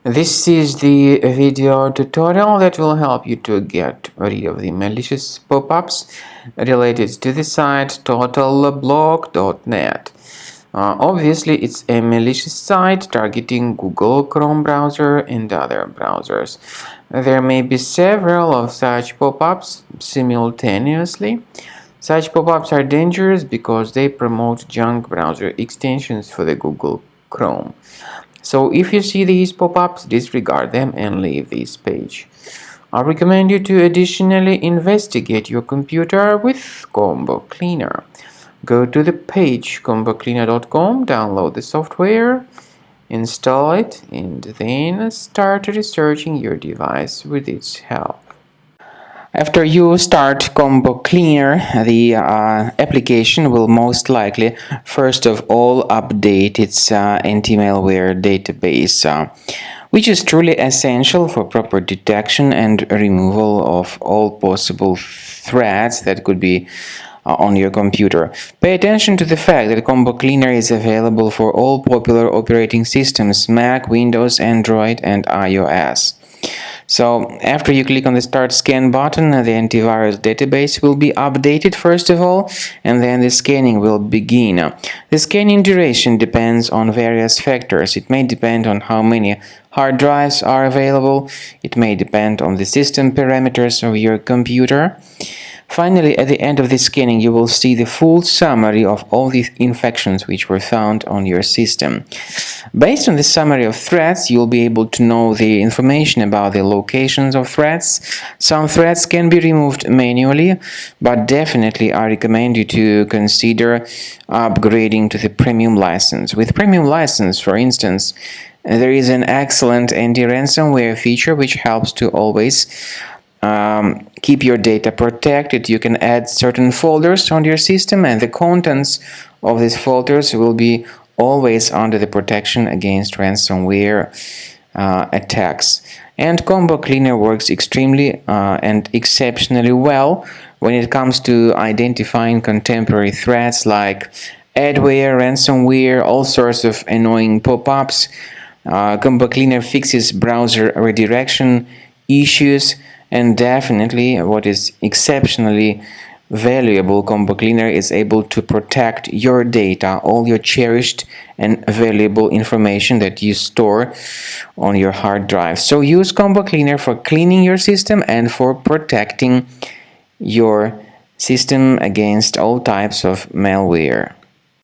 This is the video tutorial that will help you to get rid of the malicious pop-ups related to the site totalblog.net. Obviously, it's a malicious site targeting Google Chrome browser and other browsers. There may be several of such pop-ups simultaneously. Such pop-ups are dangerous because they promote junk browser extensions for the Google Chrome. So if you see these pop-ups, disregard them and leave this page. I recommend you to additionally investigate your computer with Combo Cleaner. Go to the page combocleaner.com, download the software, install it, and then start researching your device with its help. After you start Combo Cleaner, the application will most likely first of all update its anti-malware database, which is truly essential for proper detection and removal of all possible threats that could be on your computer. Pay attention to the fact that Combo Cleaner is available for all popular operating systems: Mac, Windows, Android, and iOS. So after you click on the Start Scan button, the antivirus database will be updated first of all, and then the scanning will begin. The scanning duration depends on various factors. It may depend on how many hard drives are available. It may depend on the system parameters of your computer. Finally, at the end of the scanning, you will see the full summary of all the infections which were found on your system. Based on the summary of threats, you'll be able to know the information about the locations of threats. Some threats can be removed manually, but definitely I recommend you to consider upgrading to the premium license. With premium license, for instance, there is an excellent anti-ransomware feature which helps to always keep your data protected. You can add certain folders on your system, and the contents of these folders will be always under the protection against ransomware attacks. And Combo Cleaner works extremely and exceptionally well when it comes to identifying contemporary threats like adware, ransomware, all sorts of annoying pop-ups. Combo Cleaner fixes browser redirection issues. And definitely, what is exceptionally valuable, Combo Cleaner is able to protect your data, all your cherished and valuable information that you store on your hard drive. So use Combo Cleaner for cleaning your system and for protecting your system against all types of malware.